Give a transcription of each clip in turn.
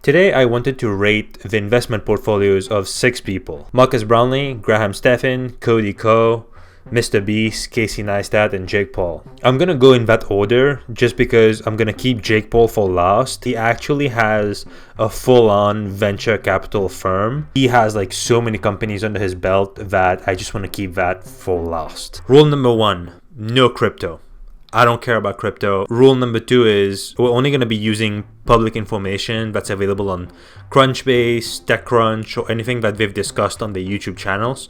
Today I wanted to rate the investment portfolios of 6 people: Marques Brownlee, Stephan, Cody Ko, Mr. Beast, Casey Neistat, and Jake Paul. I'm gonna go in that order just because I'm gonna keep Jake Paul for last. He actually has a full-on venture capital firm. He has like so many companies under his belt that I just want to keep that for last. Rule number 1, no crypto. I don't care about crypto. Rule number 2 is we're only going to be using public information that's available on Crunchbase, TechCrunch, or anything that they've discussed on their YouTube channels.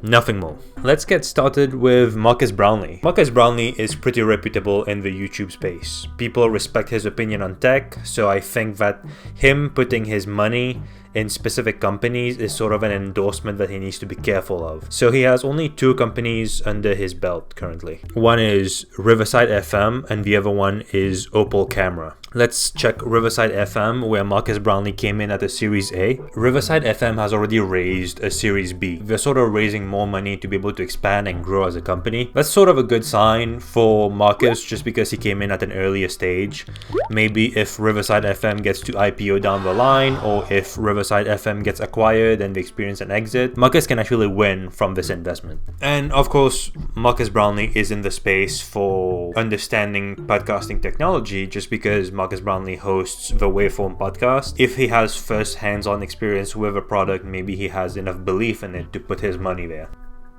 Nothing more. Let's get started with Marques Brownlee. Marques Brownlee is pretty reputable in the YouTube space. People respect his opinion on tech, so I think that him putting his money in specific companies is sort of an endorsement that he needs to be careful of. So he has only 2 companies under his belt currently. One is Riverside FM and the other one is Opal Camera. Let's check Riverside FM, where Marques Brownlee came in at a Series A. Riverside FM has already raised a Series B. They're sort of raising more money to be able to expand and grow as a company. That's sort of a good sign for Marques just because he came in at an earlier stage. Maybe if Riverside FM gets to IPO down the line, or if Riverside FM gets acquired and they experience an exit, Marques can actually win from this investment. And of course, Marques Brownlee is in the space for understanding podcasting technology just because Marques Brownlee hosts the Waveform podcast. If he has first hands-on experience with a product, maybe he has enough belief in it to put his money there.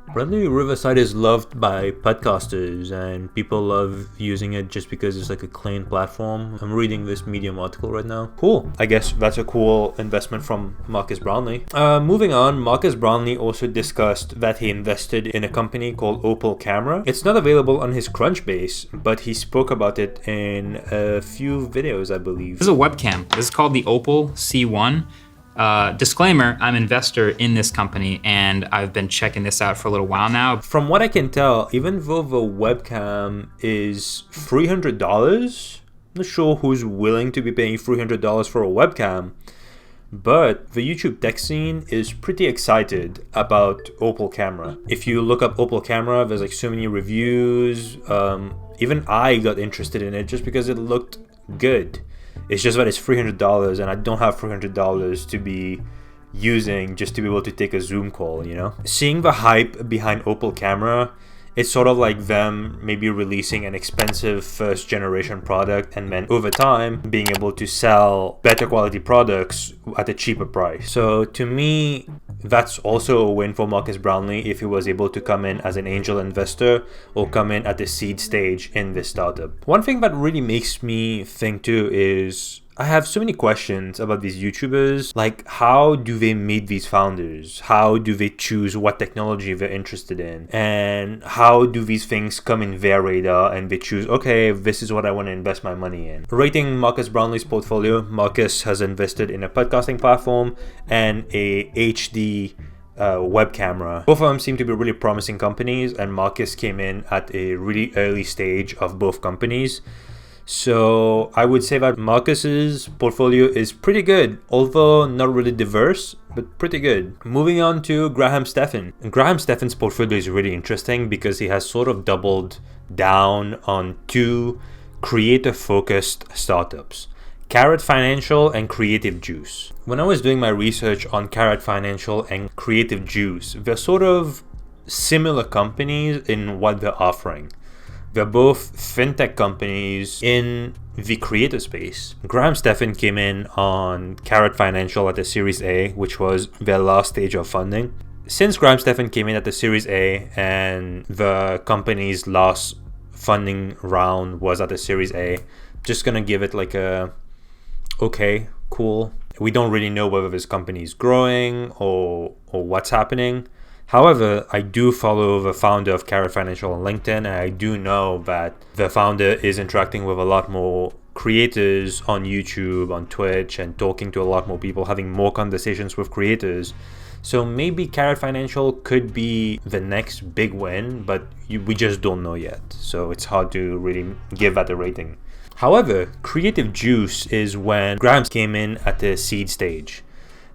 Apparently Riverside is loved by podcasters and people love using it just because it's like a clean platform. I'm reading this Medium article right now. Cool. I guess that's a cool investment from Marques Brownlee. Moving on, Marques Brownlee also discussed that he invested in a company called Opal Camera. It's not available on his Crunchbase, but he spoke about it in a few videos, I believe. This is a webcam. This is called the Opal C1. Disclaimer, I'm an investor in this company and I've been checking this out for a little while now. From what I can tell, even though the webcam is $300, I'm not sure who's willing to be paying $300 for a webcam, but the YouTube tech scene is pretty excited about Opal Camera. If you look up Opal Camera, there's like so many reviews. Even I got interested in it just because it looked good. It's just that it's $300 and I don't have $300 to be using just to be able to take a Zoom call, you know? Seeing the hype behind Opal Camera, it's sort of like them maybe releasing an expensive first generation product and then over time being able to sell better quality products at a cheaper price. So to me, that's also a win for Marques Brownlee if he was able to come in as an angel investor or come in at the seed stage in this startup. One thing that really makes me think too is I have so many questions about these YouTubers. Like, how do they meet these founders? How do they choose what technology they're interested in? And how do these things come in their radar and they choose, okay, this is what I want to invest my money in? Rating Marques Brownlee's portfolio, Marques has invested in a podcasting platform and a HD web camera. Both of them seem to be really promising companies, and Marques came in at a really early stage of both companies. So I would say that Marques's portfolio is pretty good, although not really diverse, but pretty good. Moving on to Stephan. Stephan's portfolio is really interesting because he has sort of doubled down on 2 creator-focused startups: Carrot Financial and Creative Juice. When I was doing my research on Carrot Financial and Creative Juice, they're sort of similar companies in what they're offering. They're both fintech companies in the creator space. Stephan came in on Carrot Financial at the Series A, which was their last stage of funding. Since Stephan came in at the Series A and the company's last funding round was at the Series A, just gonna give it like a okay, cool. We don't really know whether this company is growing or what's happening. However, I do follow the founder of Carrot Financial on LinkedIn, and I do know that the founder is interacting with a lot more creators on YouTube, on Twitch, and talking to a lot more people, having more conversations with creators. So maybe Carrot Financial could be the next big win, but we just don't know yet. So it's hard to really give that a rating. However, Creative Juice is when Graham came in at the seed stage.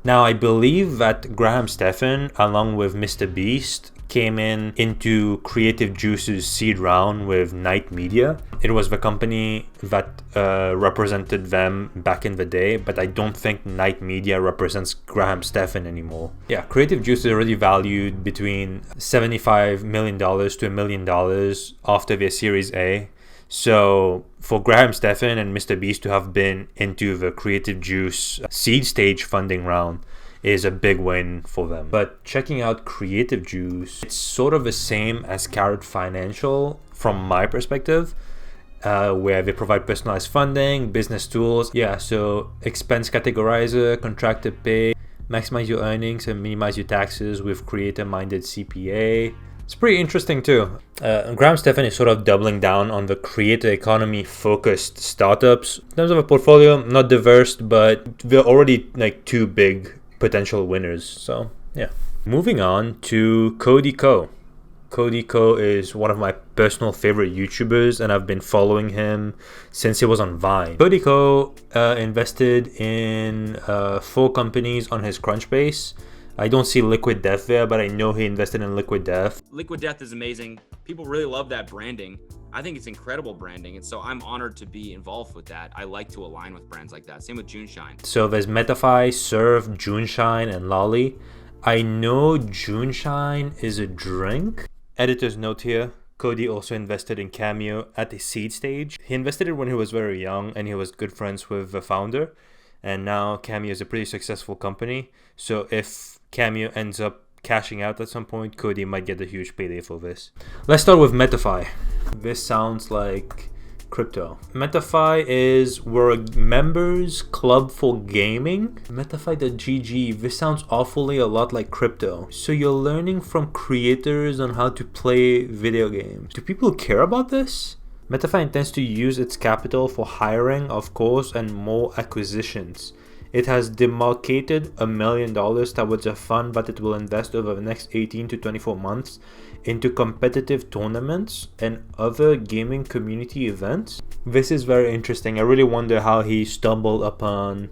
Now, I believe that Stephan, along with Mr. Beast, came into Creative Juice's seed round with Night Media. It was the company that represented them back in the day, but I don't think Night Media represents Stephan anymore. Yeah, Creative Juice is already valued between $75 million to $1 million after their Series A. So for Stephan and Mr. Beast to have been into the Creative Juice seed stage funding round is a big win for them. But checking out Creative Juice, it's sort of the same as Carrot Financial from my perspective, where they provide personalized funding, business tools. Yeah, so expense categorizer, contracted pay, maximize your earnings and minimize your taxes with creator-minded CPA. It's pretty interesting too. Stephan is sort of doubling down on the creator economy focused startups. In terms of a portfolio, not diverse, but they're already like two big potential winners. So yeah. Moving on to Cody Ko. Cody Ko is one of my personal favorite YouTubers, and I've been following him since he was on Vine. Cody Ko invested in 4 companies on his Crunchbase. I don't see Liquid Death there, but I know he invested in Liquid Death. Liquid Death is amazing. People really love that branding. I think it's incredible branding, and so I'm honored to be involved with that. I like to align with brands like that. Same with JuneShine. So there's MetaFi, Surf, JuneShine, and Lolly. I know JuneShine is a drink. Editor's note here. Cody also invested in Cameo at the seed stage. He invested it when he was very young, and he was good friends with the founder. And now Cameo is a pretty successful company. So if Cameo ends up cashing out at some point, Cody might get a huge payday for this. Let's start with MetaFi. This sounds like crypto. MetaFi is we're a members club for gaming. MetaFi.gg. This sounds awfully a lot like crypto. So you're learning from creators on how to play video games. Do people care about this? MetaFi intends to use its capital for hiring, of course, and more acquisitions. It has demarcated $1 million towards a fund that it will invest over the next 18 to 24 months into competitive tournaments and other gaming community events. This is very interesting. I really wonder how he stumbled upon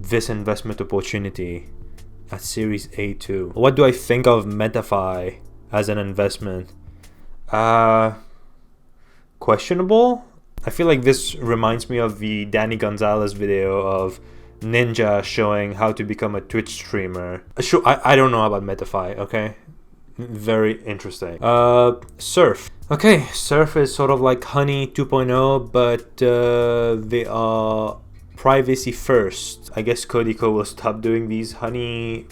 this investment opportunity at Series A2. What do I think of MetaFi as an investment? Questionable? I feel like this reminds me of the Danny Gonzalez video of Ninja showing how to become a Twitch streamer. Sure, I don't know about MetaFi, okay? Very interesting. Surf. Okay, Surf is sort of like Honey 2.0, but they are privacy first. I guess Cody Ko will stop doing these Honey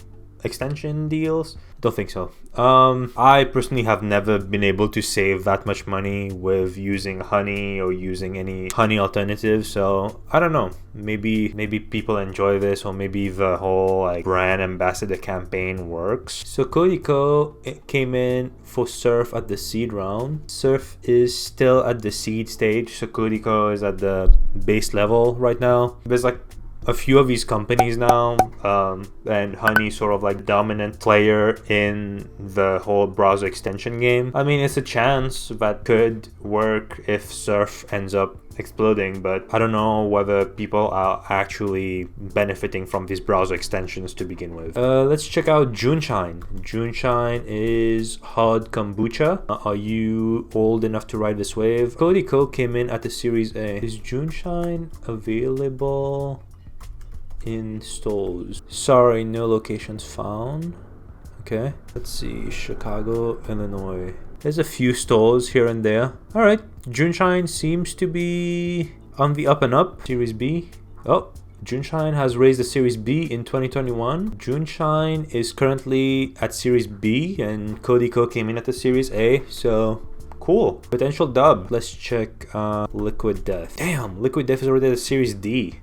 extension deals. Don't think so. I personally have never been able to save that much money with using Honey or using any Honey alternative, so I don't know. Maybe people enjoy this, or maybe the whole like brand ambassador campaign works. So Cody Ko came in for Surf at the seed round. Surf is still at the seed stage, so Cody Ko is at the base level right now. There's like a few of these companies now, and Honey sort of like dominant player in the whole browser extension game. I mean, it's a chance that could work if Surf ends up exploding, but I don't know whether people are actually benefiting from these browser extensions to begin with. Let's check out JuneShine. JuneShine is hard kombucha. Are you old enough to ride this wave? Cody Ko came in at the Series A. Is JuneShine available in stores? Sorry, no locations found. Okay, let's see. Chicago, Illinois. There's a few stores here and there. All right, JuneShine seems to be on the up and up. Series B. Oh, JuneShine has raised the Series B in 2021. JuneShine is currently at Series B, and Cody Ko came in at the Series A. So cool. Potential dub. Let's check Liquid Death. Damn, Liquid Death is already at the Series D.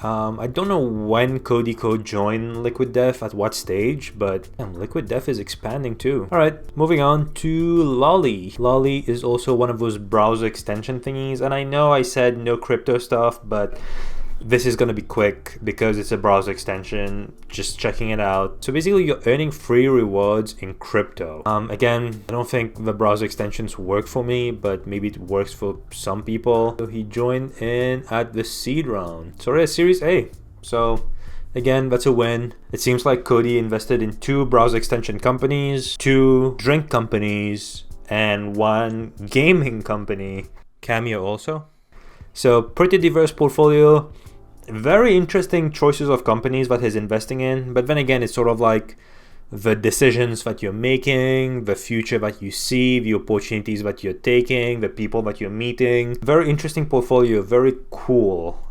I don't know when Cody Ko joined Liquid Death, at what stage, but Liquid Death is expanding too. Alright, moving on to Lolly. Lolly is also one of those browser extension thingies, and I know I said no crypto stuff, but this is gonna be quick because it's a browser extension, just checking it out. So basically you're earning free rewards in crypto. Again, I don't think the browser extensions work for me, but maybe it works for some people. So he joined in at the seed round. Sorry, a Series A. So Again, that's a win. It seems like Cody invested in 2 browser extension companies, 2 drink companies, and 1 gaming company. Cameo also. So pretty diverse portfolio. Very interesting choices of companies that he's investing in. But then again, it's sort of like the decisions that you're making, the future that you see, the opportunities that you're taking, the people that you're meeting. Very interesting portfolio. Very cool.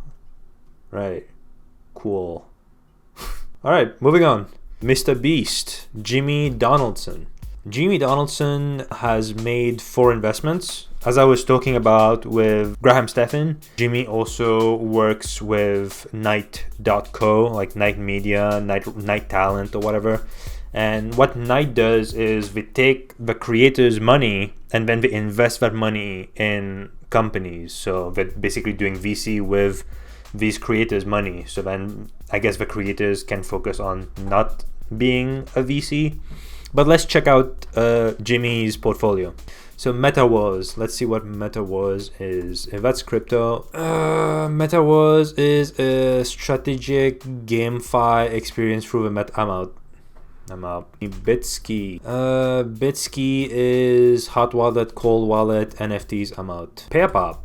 Right. Cool. All right, moving on. Mr. Beast, Jimmy Donaldson. Jimmy Donaldson has made 4 investments. As I was talking about with Stephan, Jimmy also works with Night.co, like Night Media, Night Talent or whatever. And what Night does is they take the creators' money and then they invest that money in companies. So they're basically doing VC with these creators' money. So then I guess the creators can focus on not being a VC. But let's check out Jimmy's portfolio. So MetaWars, let's see what MetaWars is. If that's crypto, MetaWars is a strategic GameFi experience through the Meta. I'm out. Bitski. Bitski is hot wallet, cold wallet, NFTs. I'm out. PayPop.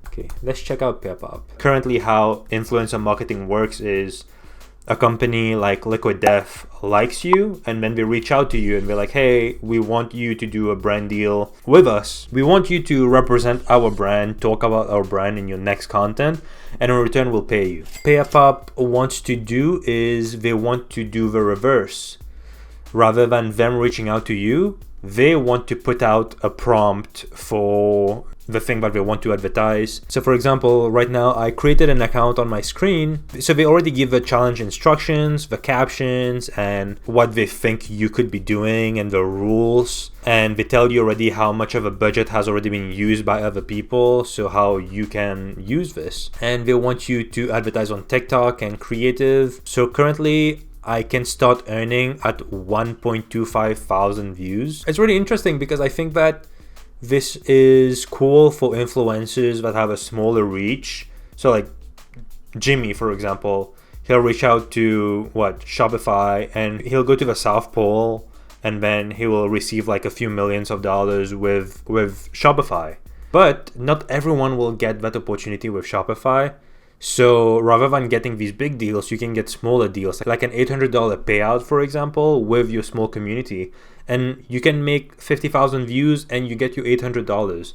Okay, let's check out PayPop. Currently, how influencer marketing works is a company like Liquid Death likes you and then they reach out to you and they're like, hey, we want you to do a brand deal with us. We want you to represent our brand, talk about our brand in your next content, and in return we'll pay you. PayPop wants to do is they want to do the reverse. Rather than them reaching out to you, they want to put out a prompt for the thing that they want to advertise. So for example, right now I created an account on my screen. So they already give the challenge instructions, the captions, and what they think you could be doing and the rules. And they tell you already how much of a budget has already been used by other people, so how you can use this. And they want you to advertise on TikTok and creative. So currently I can start earning at 1.25 thousand views. It's really interesting because I think that this is cool for influencers that have a smaller reach. So like Jimmy, for example, he'll reach out to Shopify, and he'll go to the South Pole, and then he will receive like a few millions of dollars with Shopify. But not everyone will get that opportunity with Shopify. So rather than getting these big deals, you can get smaller deals, like an $800 payout, for example, with your small community. And you can make 50,000 views and you get your $800.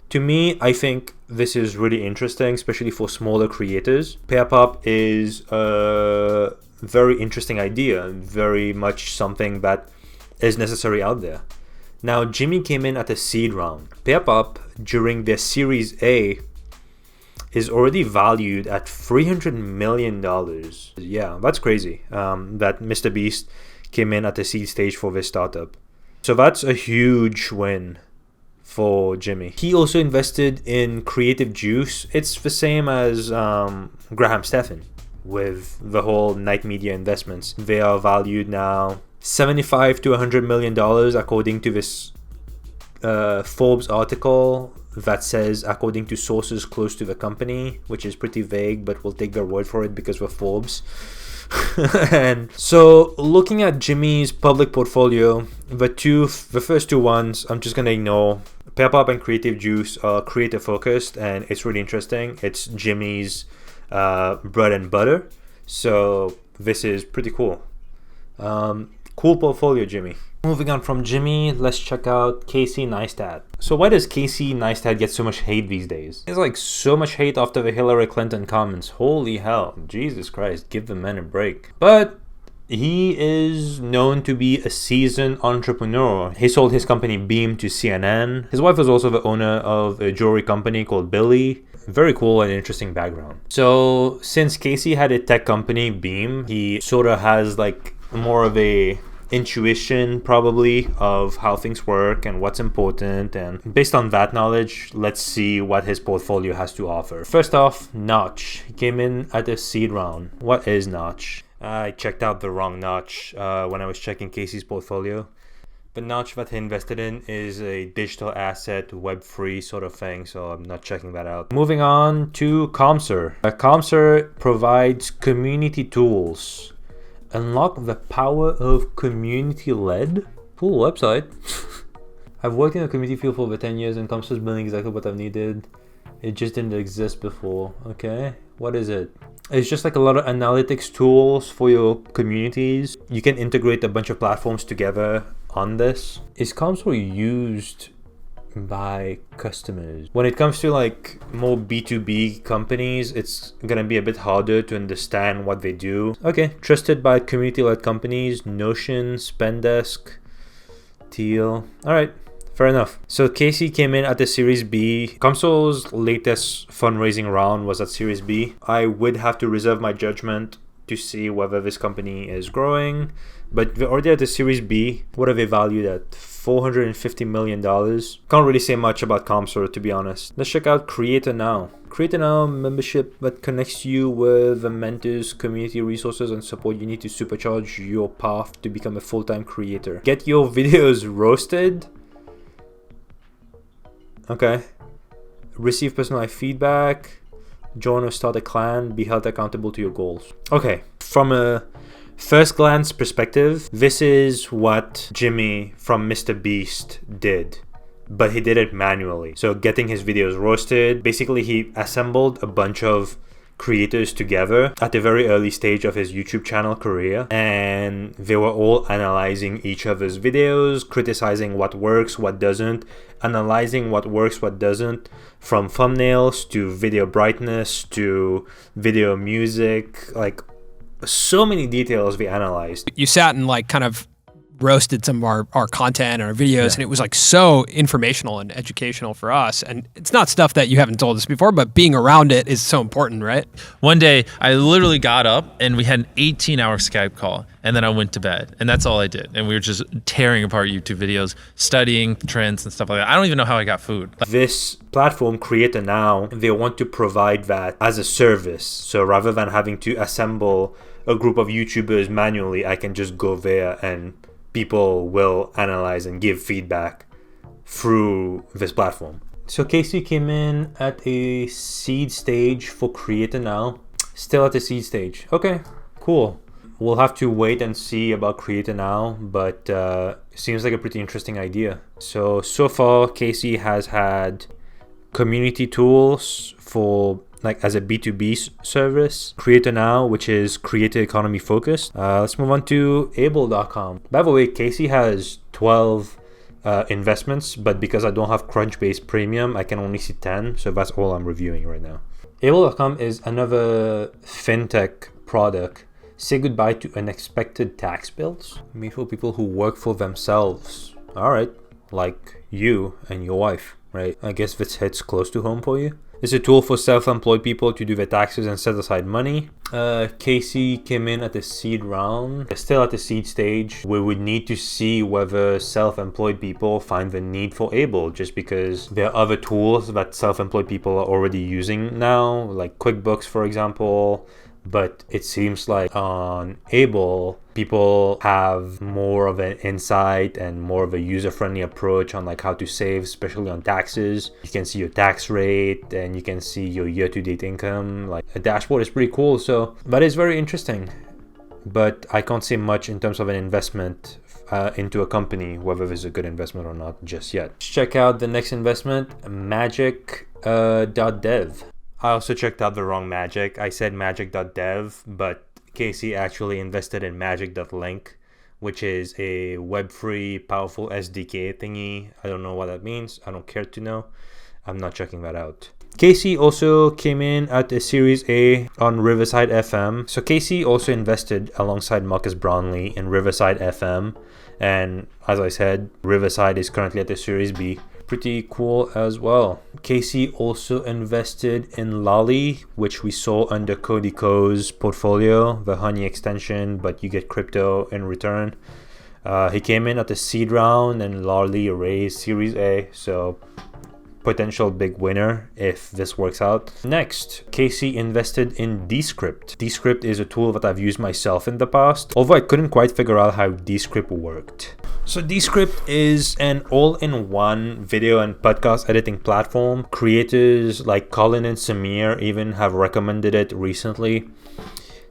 To me, I think this is really interesting, especially for smaller creators. PayPop is a very interesting idea, very much something that is necessary out there. Now, Jimmy came in at a seed round. PayPop, during their Series A, is already valued at $300 million. Yeah, that's crazy. That Mr. Beast came in at the seed stage for this startup. So that's a huge win for Jimmy. He also invested in Creative Juice. It's the same as Stephan with the whole Night Media investments. They are valued now $75 to $100 million according to this Forbes article that says according to sources close to the company, which is pretty vague, but we'll take their word for it because we're Forbes. And so looking at Jimmy's public portfolio, the first 2 ones I'm just gonna ignore. PayPop and Creative Juice are creative focused, and it's really interesting. It's Jimmy's bread and butter, so this is pretty cool. Cool portfolio, Jimmy. Moving on from Jimmy, let's check out Casey Neistat. So why does Casey Neistat get so much hate these days? There's like so much hate after the Hillary Clinton comments. Holy hell, Jesus Christ, give the man a break. But he is known to be a seasoned entrepreneur. He sold his company Beam to CNN. His wife was also the owner of a jewelry company called Billy. Very cool and interesting background. So since Casey had a tech company, Beam, he sort of has like more of a intuition probably of how things work and what's important, and based on that knowledge, let's see what his portfolio has to offer. First off, Notch. He came in at a seed round. What is Notch? I checked out the wrong Notch when I was checking Casey's portfolio. The notch that he invested in is a digital asset, web-free sort of thing, so I'm not checking that out. Moving on to Comser. Comser provides community tools. Unlock the power of community-led. Cool website. I've worked in the community field for over 10 years and Comser's building exactly what I've needed. It just didn't exist before. Okay, what is it? It's just like a lot of analytics tools for your communities. You can integrate a bunch of platforms together on this. Is Comser used by customers? When it comes to like more B2B companies, it's gonna be a bit harder to understand what they do. Okay, trusted by community-led companies, Notion, Spendesk, Teal. All right. Fair enough. So Casey came in at the Series B. Comser's latest fundraising round was at Series B. I would have to reserve my judgment to see whether this company is growing, but they're already at the Series B. What are they valued at? $450 million. Can't really say much about Comser, to be honest. Let's check out Creator Now. Creator Now membership that connects you with the mentors, community resources, and support you need to supercharge your path to become a full-time creator. Get your videos roasted. Okay. Receive personalized feedback. Join or start a clan. Be held accountable to your goals. Okay. From a first glance perspective, this is what Jimmy from Mr. Beast did, but he did it manually. So getting his videos roasted, basically he assembled a bunch of creators together at a very early stage of his YouTube channel career, and they were all analyzing each other's videos, criticizing what works, what doesn't, analyzing what works, what doesn't, from thumbnails to video brightness to video music, like so many details we analyzed. You sat and like kind of roasted some of our content and our videos, and it was like so informational and educational for us. And it's not stuff that you haven't told us before, but being around it is so important, right? One day I literally got up and we had an 18-hour Skype call, and then I went to bed, and that's all I did. And we were just tearing apart YouTube videos, studying trends and stuff like that. I don't even know how I got food. This platform, Creator Now, they want to provide that as a service. So rather than having to assemble a group of YouTubers manually, I can just go there and people will analyze and give feedback through this platform. So Casey came in at a seed stage for Creator Now. Still at the seed stage. Okay, cool. We'll have to wait and see about Creator Now, but seems like a pretty interesting idea. So far Casey has had community tools for like as a B2B service, Creator Now, which is creator economy focused. Let's move on to able.com. By the way, Casey has 12 investments, but because I don't have Crunchbase Premium, I can only see 10, so that's all I'm reviewing right now. Able.com is another fintech product. Say goodbye to unexpected tax bills. Made for people who work for themselves. All right, like you and your wife, right? I guess this hits close to home for you. It's a tool for self-employed people to do their taxes and set aside money. Casey came in at the seed round. They're still at the seed stage. We would need to see whether self-employed people find the need for Able, just because there are other tools that self-employed people are already using now, like QuickBooks, for example. But it seems like on Able, people have more of an insight and more of a user-friendly approach on like how to save, especially on taxes. You can see your tax rate and you can see your year-to-date income. Like a dashboard is pretty cool. So that is very interesting. But I can't say much in terms of an investment into a company, whether this is a good investment or not just yet. Let's check out the next investment, magic.dev. I also checked out the wrong magic. I said magic.dev, but Casey actually invested in magic.link, which is a web-free, powerful SDK thingy. I don't know what that means. I don't care to know. I'm not checking that out. Casey also came in at a Series A on Riverside FM. So Casey also invested alongside Marques Brownlee in Riverside FM. And as I said, Riverside is currently at the Series B. Pretty cool as well. Casey also invested in Lolly, which we saw under Cody Ko's portfolio, the Honey extension, but you get crypto in return. He came in at the seed round and Lolly raised Series A, so potential big winner if this works out. Next, Casey invested in Descript. Descript is a tool that I've used myself in the past, although I couldn't quite figure out how Descript worked. So Descript is an all-in-one video and podcast editing platform. Creators like Colin and Samir even have recommended it recently.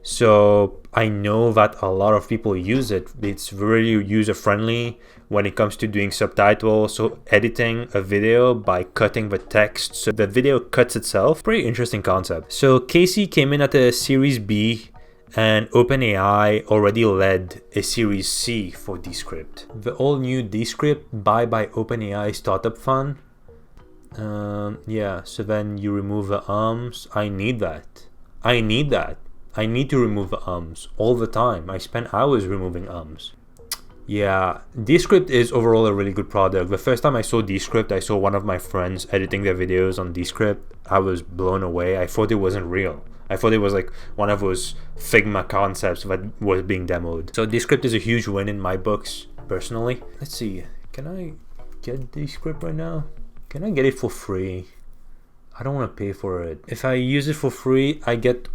So I know that a lot of people use it. It's very user-friendly when it comes to doing subtitles, so editing a video by cutting the text so the video cuts itself. Pretty interesting concept. So Casey came in at a Series B, and OpenAI already led a Series C for Descript. The all-new Descript buy by OpenAI startup fund. Yeah, so then you remove the ums. I need that. I need to remove the ums all the time. I spend hours removing ums. Yeah, Descript is overall a really good product. The first time I saw Descript, I saw one of my friends editing their videos on Descript. I was blown away. I thought it wasn't real. I thought it was like one of those Figma concepts that was being demoed. So Descript is a huge win in my books, personally. Let's see, can I get Descript right now? Can I get it for free? I don't want to pay for it. If I use it for free, I get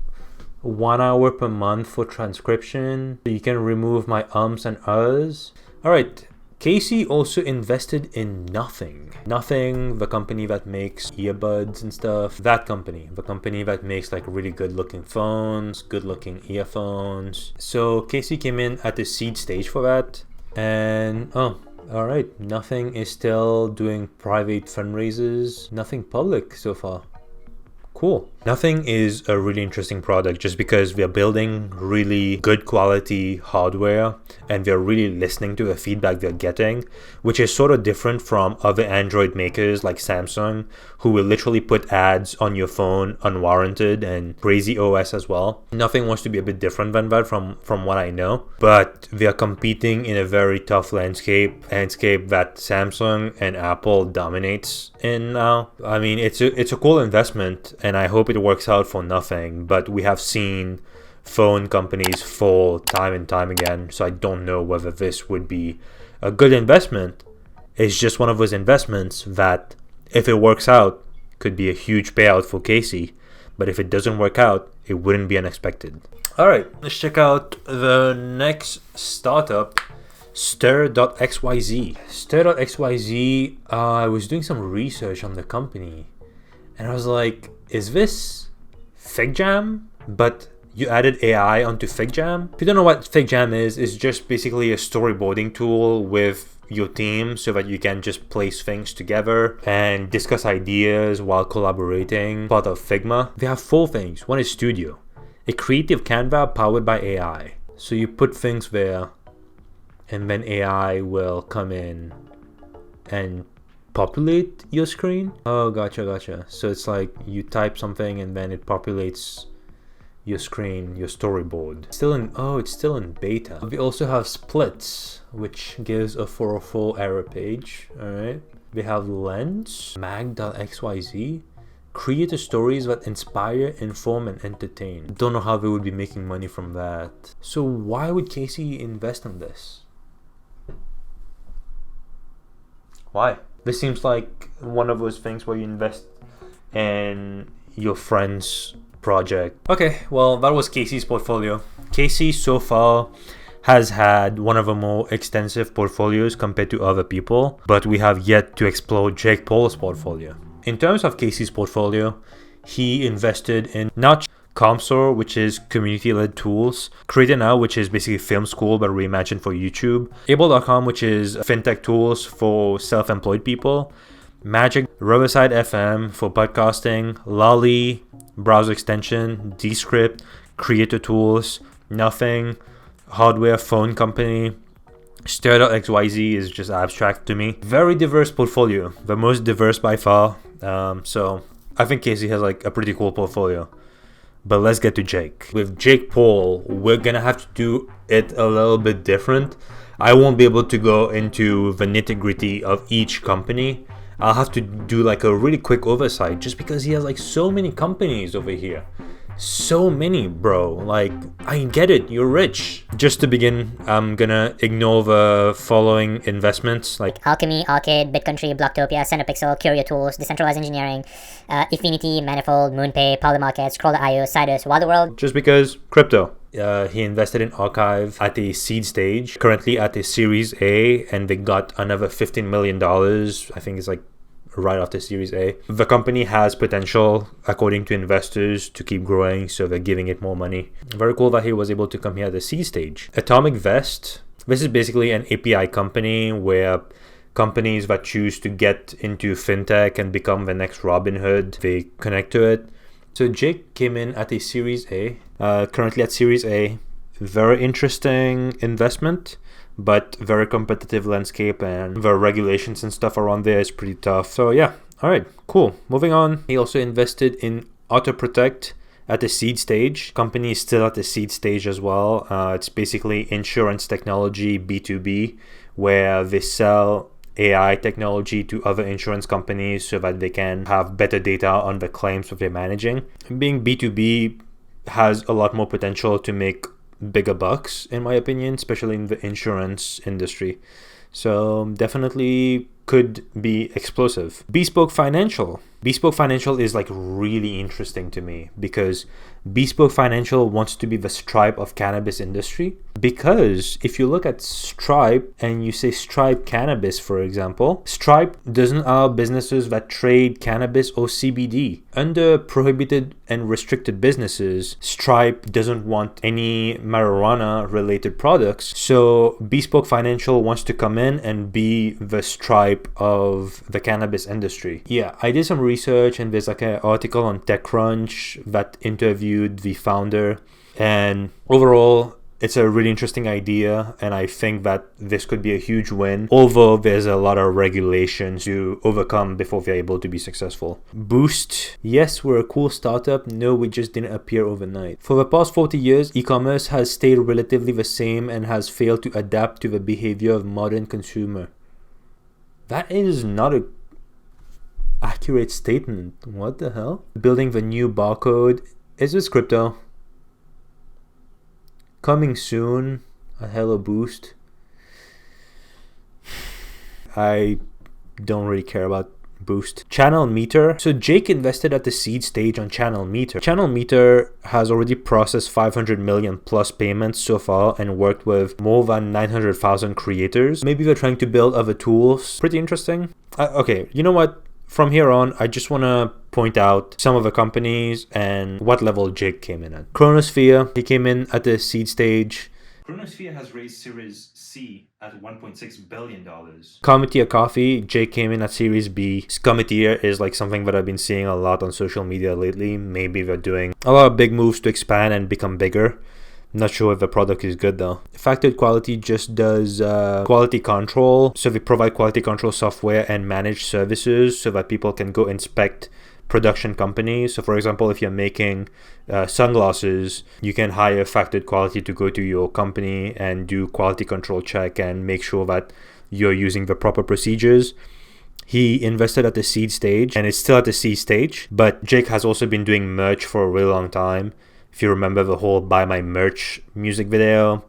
1 hour per month for transcription. You can remove my ums and uhs. All right. Casey also invested in Nothing. Nothing, the company that makes earbuds and stuff. That company, the company that makes like really good looking phones, good looking earphones. So Casey came in at the seed stage for that. And all right, Nothing is still doing private fundraisers. Nothing public so far. Cool. Nothing is a really interesting product just because we are building really good quality hardware and we are really listening to the feedback they're getting, which is sort of different from other Android makers like Samsung, who will literally put ads on your phone unwarranted, and Crazy OS as well. Nothing wants to be a bit different than that from what I know, but we are competing in a very tough landscape that Samsung and Apple dominates in now. I mean, it's a cool investment and I hope it works out for Nothing, but we have seen phone companies fall time and time again, so I don't know whether this would be a good investment. It's just one of those investments that if it works out could be a huge payout for Casey, but if it doesn't work out, it wouldn't be unexpected. All right, let's check out the next startup, Stir.xyz. Stir.xyz, I was doing some research on the company and I was like, is this FigJam? But you added AI onto FigJam? If you don't know what FigJam is, it's just basically a storyboarding tool with your team so that you can just place things together and discuss ideas while collaborating. Part of Figma. They have 4 things. One is Studio, a creative Canva powered by AI. So you put things there and then AI will come in and populate your screen. Oh, gotcha. So it's like you type something and then it populates your screen, your storyboard. It's still in beta. We also have Splits, which gives a 404 error page. All right. We have Lens, mag.xyz, create stories that inspire, inform, and entertain. Don't know how they would be making money from that. So why would Casey invest in this? Why? This seems like one of those things where you invest in your friend's project. Okay, well, that was Casey's portfolio. Casey so far has had one of the more extensive portfolios compared to other people, but we have yet to explore Jake Paul's portfolio. In terms of Casey's portfolio, he invested in Notch, Comsor, which is community-led tools, Creator Now, which is basically film school but reimagined for YouTube, Able.com, which is fintech tools for self-employed people, Magic, Riverside FM for podcasting, Lolly, browser extension, Descript, creator tools, Nothing, hardware phone company. Stir.xyz is just abstract to me. Very diverse portfolio, the most diverse by far. So I think Casey has like a pretty cool portfolio. But let's get to Jake. With Jake Paul, we're gonna have to do it a little bit different. I won't be able to go into the nitty-gritty of each company. I'll have to do like a really quick oversight just because he has like so many companies over here. So many, bro. Like, I get it, you're rich. Just to begin, I'm gonna ignore the following investments, like Alchemy, Arcade, BitCountry, Blocktopia, Centerpixel, Curio Tools, Decentralized Engineering, Infinity, Manifold, MoonPay, Polymarket, Scroller.io, Sidus, Wilderworld. just because crypto. He invested in Archive at a seed stage, currently at a Series A, and they got another $15 million. I think it's like right after Series A. The company has potential, according to investors, to keep growing, so they're giving it more money. Very cool that he was able to come here at the seed stage. Atomic Vest. This is basically an API company where companies that choose to get into fintech and become the next Robinhood, they connect to it. So Jake came in at a Series A, currently at Series A. Very interesting investment, but very competitive landscape, and the regulations and stuff around there is pretty tough. So yeah, all right, cool. Moving on. He also invested in AutoProtect at the seed stage. Company is still at the seed stage as well. It's basically insurance technology B2B, where they sell AI technology to other insurance companies so that they can have better data on the claims that they're managing. Being B2B has a lot more potential to make bigger bucks, in my opinion, especially in the insurance industry. So definitely could be explosive. Bespoke Financial. Bespoke Financial is like really interesting to me because Bespoke Financial wants to be the Stripe of cannabis industry. Because if you look at Stripe and you say Stripe Cannabis, for example, Stripe doesn't allow businesses that trade cannabis or CBD. Under prohibited and restricted businesses, Stripe doesn't want any marijuana related products. So Bespoke Financial wants to come in and be the Stripe of the cannabis industry. Yeah, I did some research, and there's like an article on TechCrunch that interviewed the founder, and overall it's a really interesting idea, and I think that this could be a huge win, although there's a lot of regulations to overcome before they're able to be successful. Boost. Yes, we're a cool startup. No, we just didn't appear overnight. For the past 40 years, e-commerce has stayed relatively the same and has failed to adapt to the behavior of modern consumer. That is not a accurate statement. What the hell? Building the new barcode. Is this crypto? Coming soon. A Hello Boost. I don't really care about Boost. Channel Meter. So Jake invested at the seed stage on Channel Meter. Channel Meter has already processed 500 million plus payments so far and worked with more than 900,000 creators. Maybe they're trying to build other tools. Pretty interesting. Okay, you know what? From here on, I just want to point out some of the companies and what level Jake came in at. Chronosphere, he came in at the seed stage. Chronosphere has raised Series C at $1.6 billion. Cometeer Coffee, Jake came in at Series B. Cometeer is like something that I've been seeing a lot on social media lately. Maybe they're doing a lot of big moves to expand and become bigger. Not sure if the product is good though. Factored Quality just does quality control. So they provide quality control software and managed services so that people can go inspect production companies. So for example, if you're making sunglasses, you can hire Factored Quality to go to your company and do quality control check and make sure that you're using the proper procedures. He invested at the seed stage and it's still at the seed stage, but Jake has also been doing merch for a really long time. If you remember the whole Buy My Merch music video.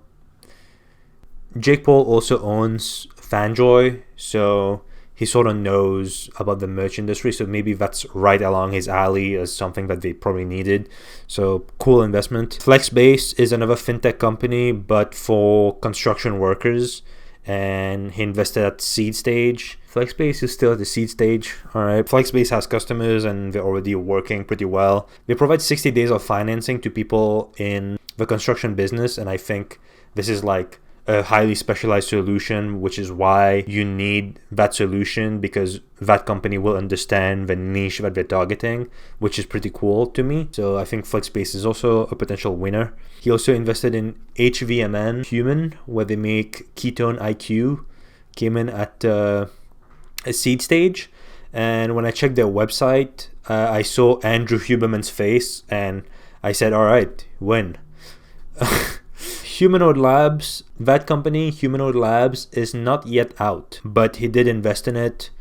Jake Paul also owns Fanjoy, so he sort of knows about the merch industry, so maybe that's right along his alley as something that they probably needed. So cool investment. Flexbase is another fintech company, but for construction workers, and he invested at seed stage. Flexbase is still at the seed stage. All right. Flexbase has customers and they're already working pretty well. They provide 60 days of financing to people in the construction business, and I think this is like a highly specialized solution, which is why you need that solution, because that company will understand the niche that they're targeting, which is pretty cool to me. So I think Flexbase is also a potential winner. He also invested in HVMN Human, where they make Ketone IQ. Came in at a seed stage, and when I checked their website, I saw Andrew Huberman's face, and I said, all right, win. Humanoid Labs, that company, Humanoid Labs, is not yet out, but he did invest in it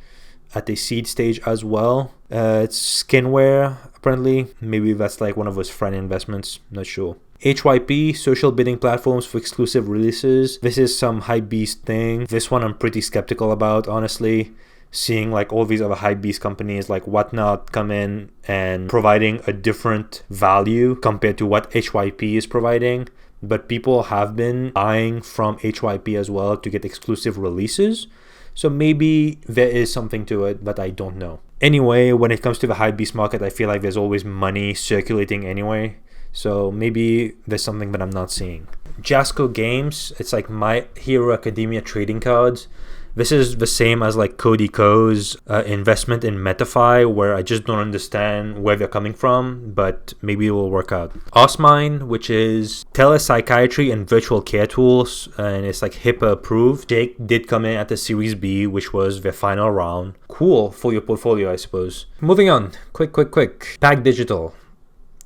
at the seed stage as well. It's skinware. apparently. Maybe that's like one of his friend investments, not sure. HYP, social bidding platforms for exclusive releases. This is some hypebeast thing. This one I'm pretty skeptical about, honestly. Seeing like all these other hypebeast companies like Whatnot come in and providing a different value compared to what HYP is providing. But people have been buying from HYP as well to get exclusive releases. So maybe there is something to it, but I don't know. Anyway, when it comes to the hypebeast market, I feel like there's always money circulating anyway. So maybe there's something that I'm not seeing. Jasco Games, it's like My Hero Academia trading cards. This is the same as like Cody Ko's investment in MetaFi, where I just don't understand where they're coming from, but maybe it will work out. Osmine, which is telepsychiatry and virtual care tools, and it's like HIPAA approved. Jake did come in at the Series B, which was their final round. Cool for your portfolio, I suppose. Moving on, quick. Pack Digital,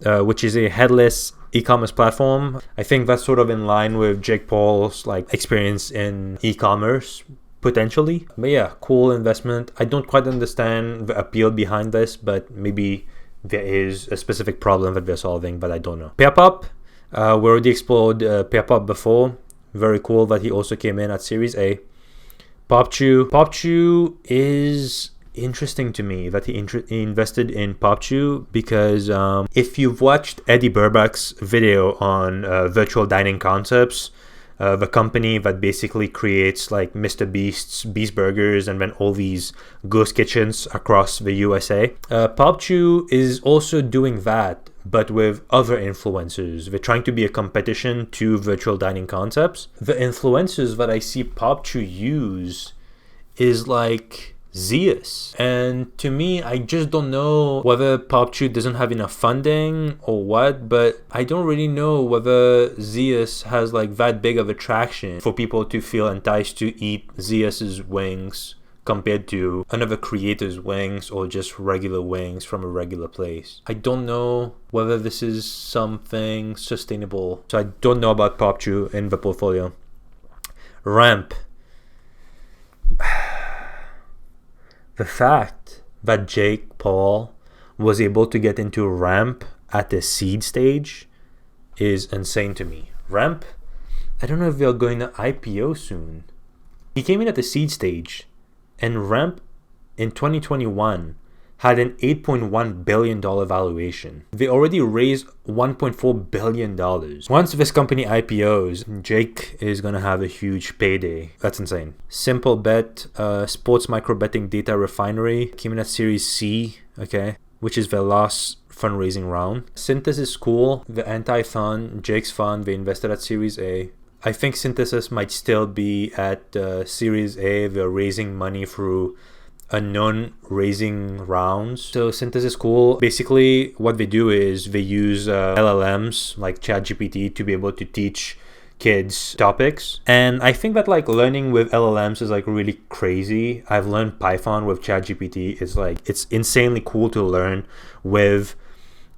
which is a headless e-commerce platform. I think that's sort of in line with Jake Paul's like experience in e-commerce, potentially. But yeah, cool investment. I don't quite understand the appeal behind this, but maybe there is a specific problem that they're solving, but I don't know. Pearpop, we already explored Pearpop before. Very cool that he also came in at Series A. Popchew is interesting to me that he invested in Popchew because if you've watched Eddie Burbach's video on virtual dining concepts, the company that basically creates like Mr. Beast's Beast Burgers and then all these ghost kitchens across the USA. Popchew is also doing that, but with other influencers. They're trying to be a competition to virtual dining concepts. The influencers that I see Popchew use is like Zeus. And to me, I just don't know whether Popchew doesn't have enough funding or what, but I don't really know whether Zeus has like that big of attraction for people to feel enticed to eat Zeus's wings compared to another creator's wings or just regular wings from a regular place. I don't know whether this is something sustainable. So I don't know about Popchew in the portfolio. Ramp. The fact that Jake Paul was able to get into Ramp at the seed stage is insane to me. Ramp, I don't know if they're going to IPO soon. He came in at the seed stage, and Ramp in 2021 had an $8.1 billion valuation. They already raised $1.4 billion. Once this company IPOs, Jake is going to have a huge payday. That's insane. Simple Bet, sports micro betting data refinery, came in at Series C, okay, which is their last fundraising round. Synthesis School, the anti-fund, Jake's fund, they invested at Series A. I think Synthesis might still be at Series A. They're raising money through unknown raising rounds. So Synthesis School, basically what they do is they use LLMs like ChatGPT to be able to teach kids topics. And I think that like learning with LLMs is like really crazy. I've learned Python with ChatGPT. It's insanely cool to learn with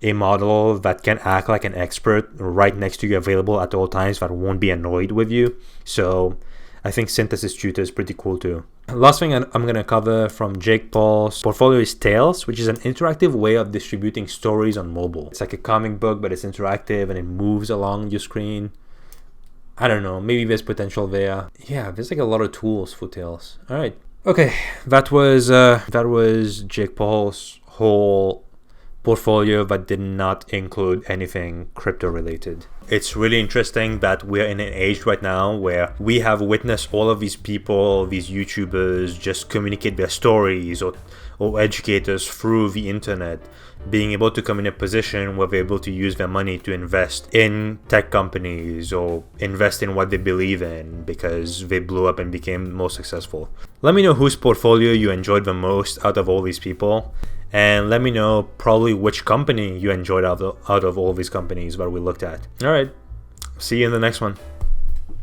a model that can act like an expert right next to you, available at all times, that won't be annoyed with you. So I think Synthesis Tutor is pretty cool too. Last thing I'm going to cover from Jake Paul's portfolio is Tales, which is an interactive way of distributing stories on mobile. It's like a comic book, but it's interactive and it moves along your screen. I don't know, maybe there's potential there. Yeah, there's like a lot of tools for Tales. All right. Okay, that was Jake Paul's whole portfolio that did not include anything crypto related. It's really interesting that we're in an age right now where we have witnessed all of these people, these YouTubers, just communicate their stories or educators through the internet, being able to come in a position where they're able to use their money to invest in tech companies or invest in what they believe in because they blew up and became more successful. Let me know whose portfolio you enjoyed the most out of all these people. And let me know probably which company you enjoyed out of all these companies that we looked at. All right. See you in the next one.